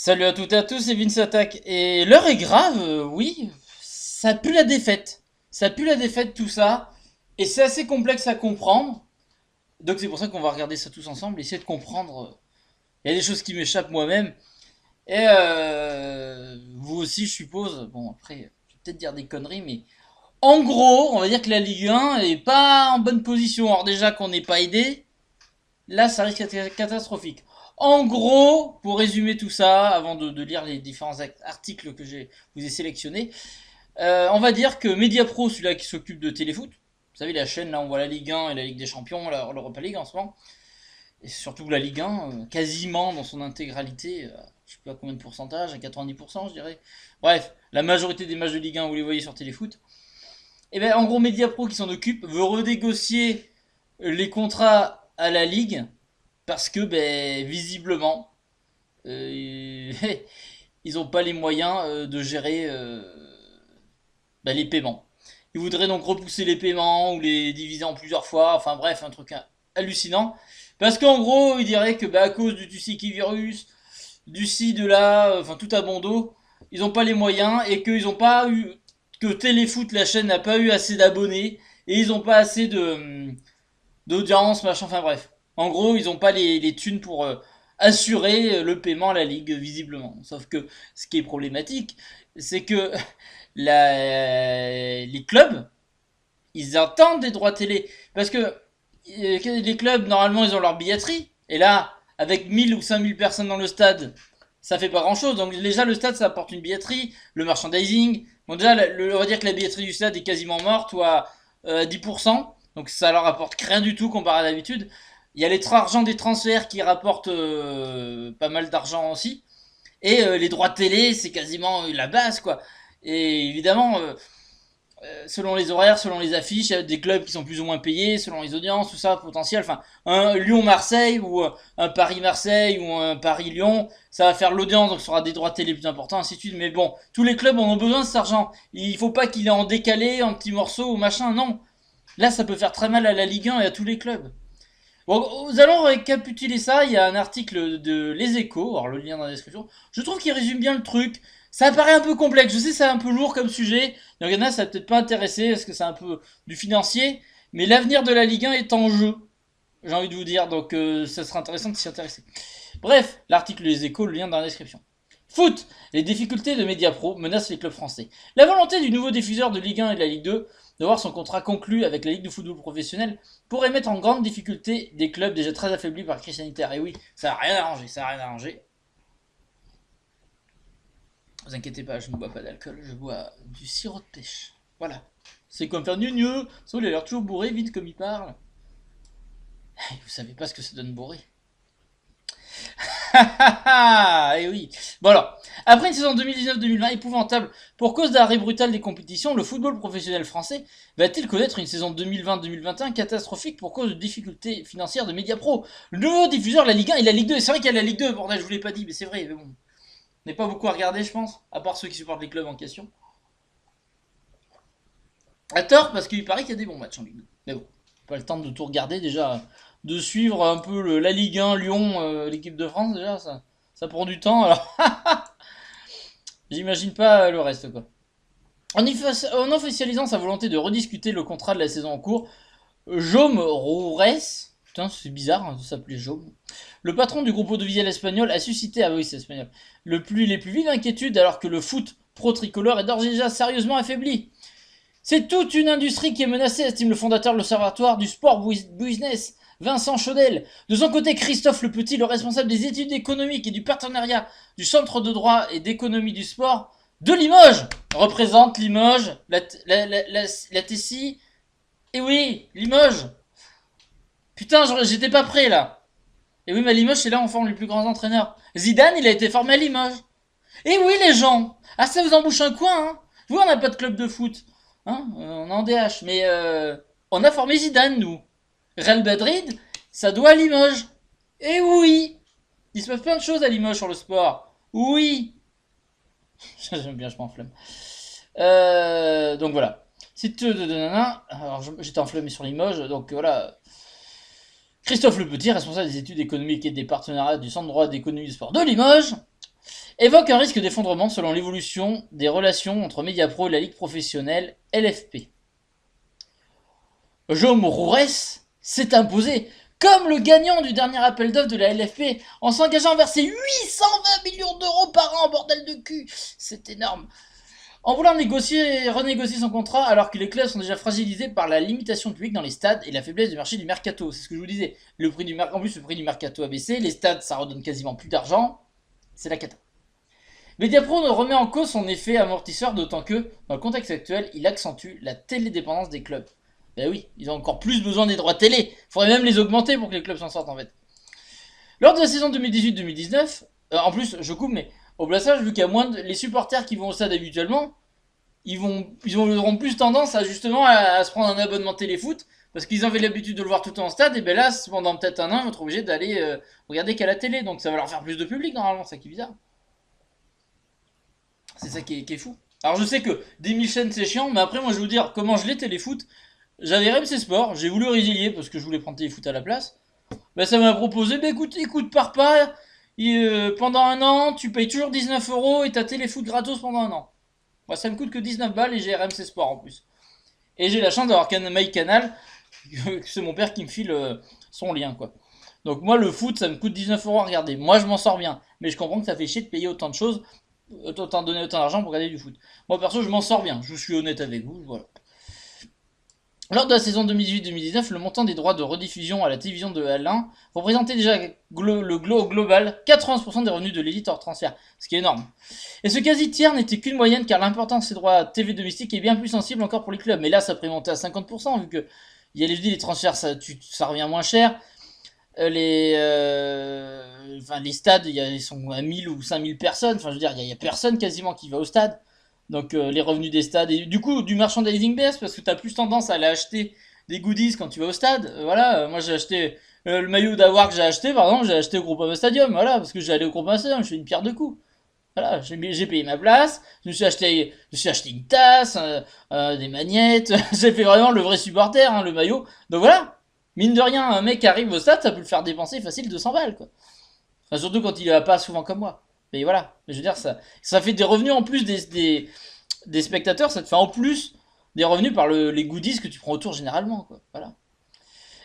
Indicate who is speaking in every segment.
Speaker 1: Salut à toutes et à tous, c'est Vince Attack. Et l'heure est grave, oui, ça pue la défaite. Ça pue la défaite tout ça. Et c'est assez complexe à comprendre. Donc c'est pour ça qu'on va regarder ça tous ensemble, essayer de comprendre. Il y a des choses qui m'échappent moi-même. Et vous aussi, je suppose. Bon, après, je vais peut-être dire des conneries, mais en gros, on va dire que la Ligue 1 est pas en bonne position. Alors déjà qu'on n'est pas aidé, là, ça risque d'être catastrophique. En gros, pour résumer tout ça, avant de lire les différents articles que vous ai sélectionnés, on va dire que Mediapro, celui-là qui s'occupe de téléfoot, vous savez, la chaîne, là, on voit la Ligue 1 et la Ligue des Champions, l'Europa League en ce moment, et surtout la Ligue 1, quasiment dans son intégralité, je sais pas combien de pourcentage, à 90%, je dirais. Bref, la majorité des matchs de Ligue 1, vous les voyez sur téléfoot. Et bien, en gros, Mediapro qui s'en occupe veut renégocier les contrats à la Ligue parce que, ben, visiblement, euh, ils n'ont pas les moyens de gérer ben, les paiements. Ils voudraient donc repousser les paiements ou les diviser en plusieurs fois. Enfin bref, un truc hallucinant. Parce qu'en gros, ils diraient que ben, à cause du virus, du ci, de là, enfin tout à bon dos, ils n'ont pas les moyens et qu'ils n'ont pas eu, que Téléfoot, la chaîne, n'a pas eu assez d'abonnés et ils n'ont pas assez d'audience, machin, enfin bref. En gros, ils n'ont pas les thunes pour assurer le paiement à la Ligue, visiblement. Sauf que ce qui est problématique, c'est que les clubs, ils attendent des droits télé. Parce que les clubs, normalement, ils ont leur billetterie. Et là, avec 1000 ou 5000 personnes dans le stade, ça fait pas grand chose. Donc déjà, le stade, ça apporte une billetterie, le merchandising. Bon, déjà, on va dire que la billetterie du stade est quasiment morte, ou à 10%. Donc ça leur apporte rien du tout comparé à d'habitude. Il y a les argent des transferts qui rapportent pas mal d'argent aussi. Et les droits de télé, c'est quasiment la base, quoi. Et évidemment, selon les horaires, selon les affiches, il y a des clubs qui sont plus ou moins payés, selon les audiences, tout ça, potentiel. Enfin, un Lyon-Marseille ou un Paris-Marseille ou un Paris-Lyon, ça va faire l'audience, donc ce sera des droits de télé plus importants, ainsi de suite. Mais bon, tous les clubs en ont besoin de cet argent. Il faut pas qu'il est en décalé, en petits morceaux ou machin, non. Là, ça peut faire très mal à la Ligue 1 et à tous les clubs. Bon, nous allons récapituler ça. Il y a un article de Les Échos, alors le lien dans la description. Je trouve qu'il résume bien le truc. Ça paraît un peu complexe. Je sais, c'est un peu lourd comme sujet. Il y en a, ça va peut-être pas intéresser parce que c'est un peu du financier. Mais l'avenir de la Ligue 1 est en jeu. J'ai envie de vous dire. Donc, ça sera intéressant de s'y intéresser. Bref, l'article Les Échos, le lien dans la description. Foot. Les difficultés de Mediapro menacent les clubs français. La volonté du nouveau diffuseur de Ligue 1 et de la Ligue 2 de voir son contrat conclu avec la Ligue de football professionnel pourrait mettre en grande difficulté des clubs déjà très affaiblis par la crise sanitaire. Et oui, ça n'a rien arrangé, ça n'a rien arrangé. Ne vous inquiétez pas, je ne bois pas d'alcool, je bois du sirop de pêche. Voilà. C'est comme faire gneu. Ça, il a l'air toujours bourré, vite comme il parle. Vous savez pas ce que ça donne bourré. Et oui. Bon alors, après une saison 2019-2020 épouvantable pour cause d'arrêt brutal des compétitions, le football professionnel français va-t-il connaître une saison 2020-2021 catastrophique pour cause de difficultés financières de Mediapro? Le nouveau diffuseur, la Ligue 1 et la Ligue 2. C'est vrai qu'il y a la Ligue 2, bordel, je vous l'ai pas dit, mais c'est vrai, mais bon. On n'est pas beaucoup à regarder, je pense, à part ceux qui supportent les clubs en question. À tort, parce qu'il paraît qu'il y a des bons matchs en Ligue 2. Mais bon, pas le temps de tout regarder déjà, de suivre un peu la Ligue 1, Lyon, l'équipe de France, déjà, ça prend du temps, alors j'imagine pas le reste, quoi. En officialisant sa volonté de rediscuter le contrat de la saison en cours, Jaume Roures, putain c'est bizarre hein, de s'appeler Jaume, le patron du groupe audiovisuel espagnol a suscité, ah oui c'est espagnol, les plus vives inquiétudes alors que le foot pro tricolore est d'ores et déjà sérieusement affaibli. C'est toute une industrie qui est menacée, estime le fondateur de l'Observatoire du sport business, Vincent Chaudel. De son côté, Christophe Le Petit, le responsable des études économiques et du partenariat du Centre de droit et d'économie du sport de Limoges, représente Limoges, la Tessie. Et oui, Limoges. Putain, j'étais pas prêt là. Et oui, mais Limoges, c'est là où on forme les plus grands entraîneurs. Zidane, il a été formé à Limoges. Et oui, les gens. Ah, ça vous embouche un coin, hein. Vous, on n'a pas de club de foot. Hein, on est en DH. Mais on a formé Zidane, nous. Real Madrid, ça doit à Limoges. Et oui. Il se passe plein de choses à Limoges sur le sport. Oui. J'aime bien, je m'enflamme. Donc voilà. Alors j'étais enflammé sur Limoges, donc voilà. Christophe Le Petit, responsable des études économiques et des partenariats du Centre de droit d'économie du sport de Limoges, évoque un risque d'effondrement selon l'évolution des relations entre Mediapro et la ligue professionnelle LFP. Jaume Roures s'est imposé comme le gagnant du dernier appel d'offres de la LFP en s'engageant à verser 820 millions d'euros par an, bordel de cul. C'est énorme. En voulant renégocier son contrat alors que les clubs sont déjà fragilisés par la limitation de public dans les stades et la faiblesse du marché du mercato. C'est ce que je vous disais. En plus, le prix du mercato a baissé, les stades, ça redonne quasiment plus d'argent. C'est la cata. Mediapro ne remet en cause son effet amortisseur, d'autant que, dans le contexte actuel, il accentue la télédépendance des clubs. Ben oui, ils ont encore plus besoin des droits télé. Il faudrait même les augmenter pour que les clubs s'en sortent en fait. Lors de la saison 2018-2019, en plus, je coupe, mais au Blassage, vu qu'il y a moins de... Les supporters qui vont au stade habituellement, ils auront plus tendance à justement à se prendre un abonnement téléfoot, parce qu'ils avaient l'habitude de le voir tout le temps en stade, et ben là, pendant peut-être un an, ils vont être obligés d'aller regarder qu'à la télé, donc ça va leur faire plus de public normalement, c'est ça qui est bizarre. C'est ça qui est fou. Alors je sais que des 1000 chaînes c'est chiant, mais après moi je vais vous dire comment je l'ai téléfoot. J'avais RMC Sport, j'ai voulu résilier parce que je voulais prendre téléfoot à la place. Ben ça m'a proposé, ben écoute, pars pas, pendant un an, tu payes toujours 19 euros et t'as téléfoot gratos pendant un an. Moi ça me coûte que 19 balles et j'ai RMC Sport en plus. Et j'ai la chance d'avoir MyCanal, c'est mon père qui me file son lien quoi. Donc moi le foot ça me coûte 19 euros à regarder. Moi je m'en sors bien, mais je comprends que ça fait chier de payer autant de choses. Autant donner autant d'argent pour regarder du foot. Moi perso je m'en sors bien, je suis honnête avec vous, voilà. Lors de la saison 2018-2019, le montant des droits de rediffusion à la télévision de L1 représentait déjà au global 80% des revenus de l'élite hors transfert, ce qui est énorme. Et ce quasi tiers n'était qu'une moyenne car l'importance de ces droits TV domestiques est bien plus sensible encore pour les clubs. Mais là ça pourrait monter à 50% vu que il y a les transferts, ça revient moins cher. Les stades, ils sont à 1000 ou 5000 personnes. Enfin, je veux dire, il y a personne quasiment qui va au stade. Donc, les revenus des stades. Et du coup, du merchandising baisse parce que tu as plus tendance à aller acheter des goodies quand tu vas au stade. Voilà, moi j'ai acheté le maillot d'Awar que j'ai acheté, par exemple, j'ai acheté au Groupama Stadium. Voilà, parce que j'ai allé au Groupama Stadium, je fais une pierre de coups. Voilà, j'ai payé ma place, je me suis acheté une tasse, des magnettes. J'ai fait vraiment le vrai supporter, hein, le maillot. Donc voilà. Mine de rien, un mec qui arrive au stade, ça peut le faire dépenser facile 200 balles, quoi. Enfin, surtout quand il va pas souvent comme moi. Mais voilà, je veux dire, ça fait des revenus en plus des spectateurs, ça te fait en plus des revenus par les goodies que tu prends autour généralement, quoi. Voilà.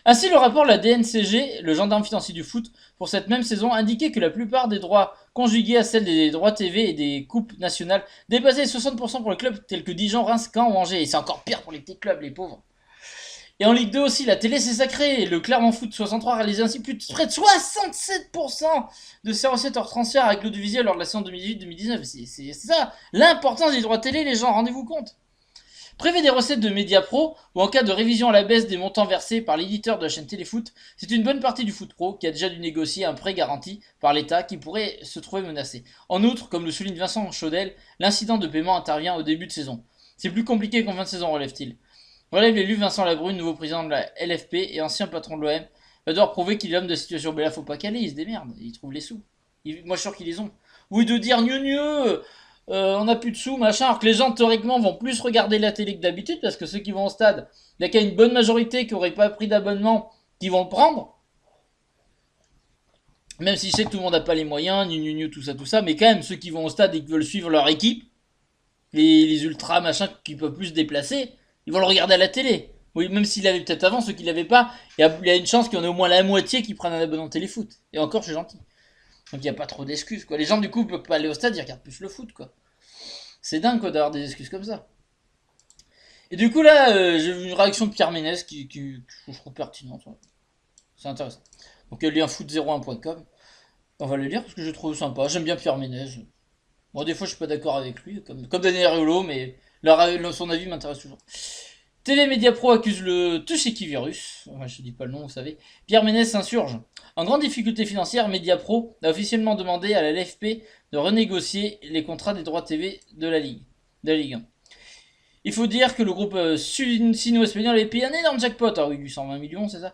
Speaker 1: Ainsi, le rapport de la DNCG, le gendarme financier du foot, pour cette même saison, indiquait que la plupart des droits conjugués à celles des droits TV et des coupes nationales dépassaient 60% pour les clubs tels que Dijon, Reims, Caen ou Angers. Et c'est encore pire pour les petits clubs, les pauvres. Et en Ligue 2 aussi, la télé c'est sacré. Le Clermont Foot 63 réalisait ainsi près de 67% de ses recettes hors transfert avec l'audiovisuel lors de la saison 2018-2019. C'est ça, l'importance des droits télé, les gens, rendez-vous compte. Prévez des recettes de Mediapro ou en cas de révision à la baisse des montants versés par l'éditeur de la chaîne Téléfoot, c'est une bonne partie du Foot Pro qui a déjà dû négocier un prêt garanti par l'État qui pourrait se trouver menacé. En outre, comme le souligne Vincent Chaudel, l'incident de paiement intervient au début de saison. C'est plus compliqué qu'en fin de saison, relève-t-il. Relève l'élu Vincent Labrune, nouveau président de la LFP et ancien patron de l'OM, va devoir prouver qu'il est l'homme de situation. Mais là, faut pas caler, il se démerde, il trouve les sous. Moi, je suis sûr qu'ils les ont. Oui, de dire mieux, on a plus de sous, machin, alors que les gens, théoriquement, vont plus regarder la télé que d'habitude, parce que ceux qui vont au stade, il y a qu'à une bonne majorité qui n'auraient pas pris d'abonnement, qui vont le prendre. Même si je sais que tout le monde n'a pas les moyens, tout ça, mais quand même, ceux qui vont au stade et qui veulent suivre leur équipe, les ultras, machin, qui peuvent plus se déplacer, ils vont le regarder à la télé. Oui, même s'il avait peut-être avant, ceux qui l'avaient pas, il y a une chance qu'il y en ait au moins la moitié qui prennent un abonnement téléfoot. Et encore, je suis gentil. Donc il n'y a pas trop d'excuses, quoi. Les gens, du coup, peuvent pas aller au stade, ils regardent plus le foot, quoi. C'est dingue, quoi, d'avoir des excuses comme ça. Et du coup, là, j'ai vu une réaction de Pierre Ménès qui je trouve pertinente. Ouais. C'est intéressant. Donc, il y a foot01.com. On va le lire parce que je trouve sympa. J'aime bien Pierre Ménès. Bon, des fois, je suis pas d'accord avec lui, comme Daniel Riolo, mais son avis m'intéresse toujours. TV Média Pro accuse le Tushiki virus. Ouais, je dis pas le nom, vous savez. Pierre Ménès s'insurge. En grande difficulté financière, Média Pro a officiellement demandé à la LFP de renégocier les contrats des droits TV de la Ligue 1. Il faut dire que le groupe sino-espagnol avait payé un énorme jackpot, ah oui, 820 millions, c'est ça,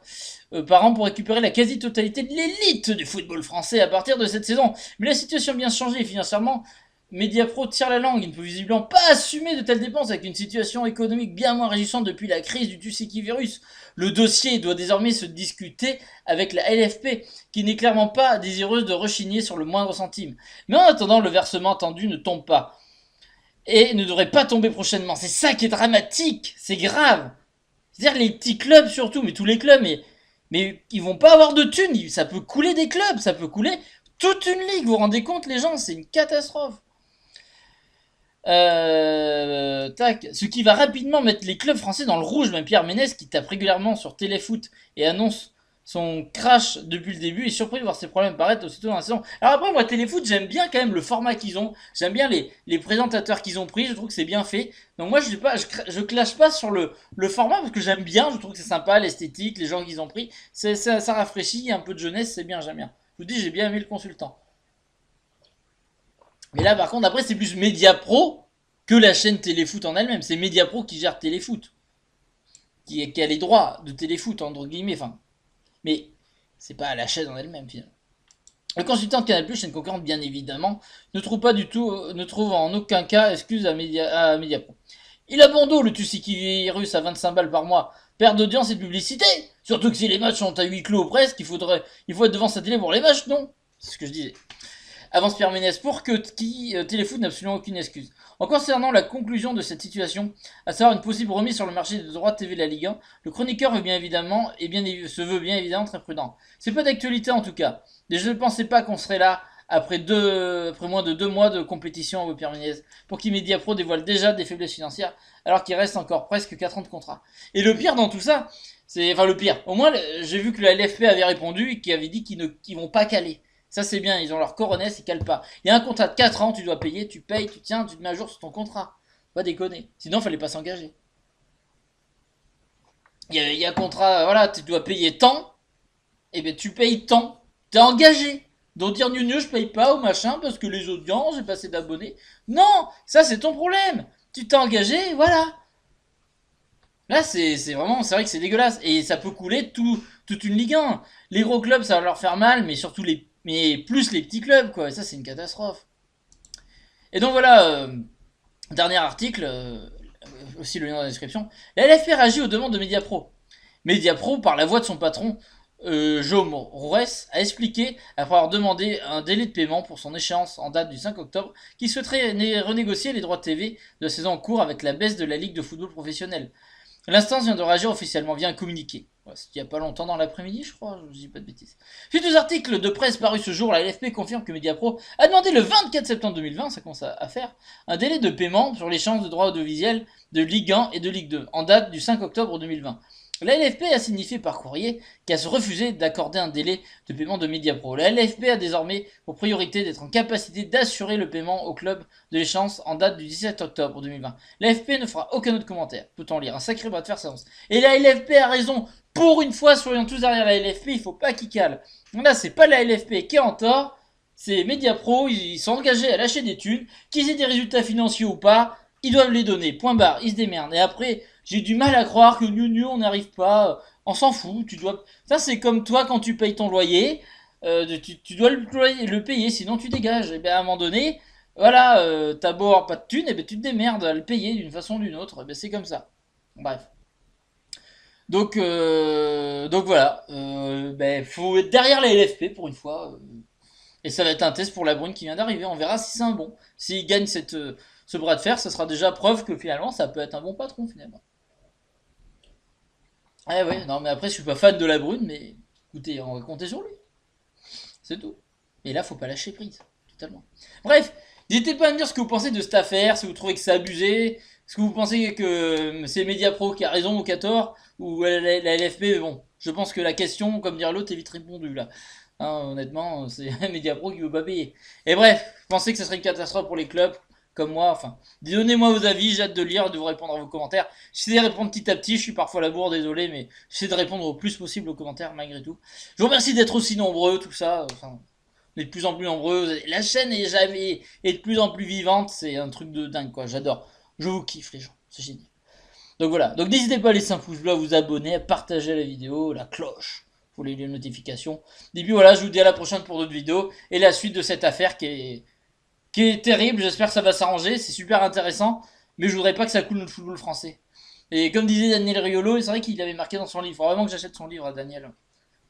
Speaker 1: par an pour récupérer la quasi-totalité de l'élite du football français à partir de cette saison. Mais la situation a bien changé financièrement. Mediapro tire la langue, il ne peut visiblement pas assumer de telles dépenses avec une situation économique bien moins réjouissante depuis la crise du Tussikivirus. Le dossier doit désormais se discuter avec la LFP, qui n'est clairement pas désireuse de rechigner sur le moindre centime. Mais en attendant, le versement attendu ne tombe pas. Et ne devrait pas tomber prochainement. C'est ça qui est dramatique, c'est grave. C'est-à-dire les petits clubs surtout, mais tous les clubs, mais ils vont pas avoir de thunes, ça peut couler des clubs, ça peut couler toute une ligue, vous vous rendez compte les gens, c'est une catastrophe. Ce qui va rapidement mettre les clubs français dans le rouge, même Pierre Ménès qui tape régulièrement sur Téléfoot et annonce son crash depuis le début est surpris de voir ses problèmes apparaître aussitôt dans la saison. Alors après moi Téléfoot j'aime bien quand même le format qu'ils ont, j'aime bien les présentateurs qu'ils ont pris, je trouve que c'est bien fait. Donc moi je clash pas sur le format parce que j'aime bien, je trouve que c'est sympa, l'esthétique, les gens qu'ils ont pris, ça rafraîchit, il y a un peu de jeunesse, c'est bien, j'aime bien. Je vous dis j'ai bien aimé le consultant. Mais là, par contre, après, c'est plus Mediapro que la chaîne Téléfoot en elle-même. C'est Mediapro qui gère Téléfoot. Qui a les droits de Téléfoot, entre guillemets. Enfin, mais c'est pas la chaîne en elle-même, finalement. Le consultant de Canal+, chaîne concurrente, bien évidemment, ne trouve en aucun cas excuse à Mediapro. Il a bon dos, le Tussikivirus à 25 balles par mois. Perte d'audience et de publicité. Surtout que si les matchs sont à huis clos ou presque, il faut être devant sa télé pour les matchs, non? C'est ce que je disais. Avance Pierre Ménès pour que Téléfoot n'a absolument aucune excuse. En concernant la conclusion de cette situation, à savoir une possible remise sur le marché des droits de TV de la Ligue 1, le chroniqueur se veut bien évidemment très prudent. C'est pas d'actualité en tout cas. Et je ne pensais pas qu'on serait là après moins de 2 mois de compétition avec Pierre Ménès pour qu'Imediapro dévoile déjà des faiblesses financières alors qu'il reste encore presque 4 ans de contrat. Et le pire dans tout ça, le pire, au moins j'ai vu que la LFP avait répondu et qui avait dit qu'ils vont pas caler. Ça c'est bien, ils ont leur coronesse, ils calent pas. Il y a un contrat de 4 ans, tu dois payer, tu payes, tu tiens, tu te mets à jour sur ton contrat. Pas déconner. Sinon, fallait pas s'engager. Il y a un contrat, voilà, tu dois payer tant, et ben tu payes tant. T'es engagé. Donc dire je paye pas ou machin parce que les audiences, j'ai pas assez d'abonnés. Non, ça c'est ton problème. Tu t'es engagé, voilà. Là c'est vrai que c'est dégueulasse. Et ça peut couler toute une Ligue 1. Les gros clubs, ça va leur faire mal, mais surtout plus les petits clubs, quoi. Et ça, c'est une catastrophe. Et donc voilà, dernier article, aussi le lien dans la description. La LFP réagit aux demandes de Mediapro. Mediapro, par la voix de son patron, Jaume Roures, a expliqué, après avoir demandé un délai de paiement pour son échéance en date du 5 octobre, qu'il souhaiterait renégocier les droits de TV de la saison en cours avec la baisse de la Ligue de football professionnel. L'instance vient de réagir officiellement via un communiqué. C'était il n'y a pas longtemps dans l'après-midi, je crois, je dis pas de bêtises. Suite aux articles de presse parus ce jour, la LFP confirme que Mediapro a demandé le 24 septembre 2020, ça commence à faire, un délai de paiement sur l'échange de droits audiovisuels de Ligue 1 et de Ligue 2, en date du 5 octobre 2020. La LFP a signifié par courrier qu'elle se refusait d'accorder un délai de paiement de Mediapro. La LFP a désormais pour priorité d'être en capacité d'assurer le paiement au club de l'échéance en date du 17 octobre 2020. La LFP ne fera aucun autre commentaire. Peut-on lire un sacré bras de fer s'annonce. Et la LFP a raison. Pour une fois, soyons tous derrière la LFP, il faut pas qu'ils calent. Là, c'est pas la LFP qui est en tort, c'est Mediapro, ils sont engagés à lâcher des thunes, qu'ils aient des résultats financiers ou pas, ils doivent les donner, point barre, ils se démerdent. Et après, j'ai du mal à croire que on n'arrive pas, on s'en fout, ça c'est comme toi quand tu payes ton loyer, tu dois le payer, sinon tu dégages. Et bien à un moment donné, voilà, t'as beau avoir pas de thunes, et ben tu te démerdes à le payer d'une façon ou d'une autre, et ben c'est comme ça. Bref. Donc voilà, faut être derrière la LFP pour une fois. Et ça va être un test pour la Brune qui vient d'arriver. On verra si c'est un bon. S'il gagne ce bras de fer, ça sera déjà preuve que finalement ça peut être un bon patron finalement. Ah ouais, non mais après je suis pas fan de la Brune, mais écoutez, on va compter sur lui. C'est tout. Et là, faut pas lâcher prise. Totalement. Bref, n'hésitez pas à me dire ce que vous pensez de cette affaire, si vous trouvez que c'est abusé, est-ce que vous pensez que c'est Mediapro qui a raison ou qui a tort, ou la LFP, mais bon, je pense que la question, comme dire l'autre, est vite répondue là. Hein, honnêtement, c'est Mediapro qui veut pas payer. Et bref, pensez que ce serait une catastrophe pour les clubs, comme moi, enfin, donnez-moi vos avis, j'ai hâte de lire et de vous répondre à vos commentaires. J'essaie de répondre petit à petit, je suis parfois à la bourre, désolé, mais j'essaie de répondre au plus possible aux commentaires malgré tout. Je vous remercie d'être aussi nombreux, tout ça, enfin, on est de plus en plus nombreux, la chaîne est de plus en plus vivante, c'est un truc de dingue quoi, j'adore. Je vous kiffe les gens, c'est génial. Donc voilà, donc n'hésitez pas à laisser un pouce bleu, à vous abonner, à partager la vidéo, la cloche pour les notifications. Et puis voilà, je vous dis à la prochaine pour d'autres vidéos et la suite de cette affaire qui est qui est terrible. J'espère que ça va s'arranger. C'est super intéressant. Mais je voudrais pas que ça coule notre football français. Et comme disait Daniel Riolo, c'est vrai qu'il avait marqué dans son livre. Faut vraiment que j'achète son livre à Daniel.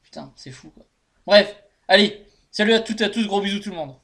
Speaker 1: Putain, c'est fou quoi. Bref, allez. Salut à toutes et à tous. Gros bisous tout le monde.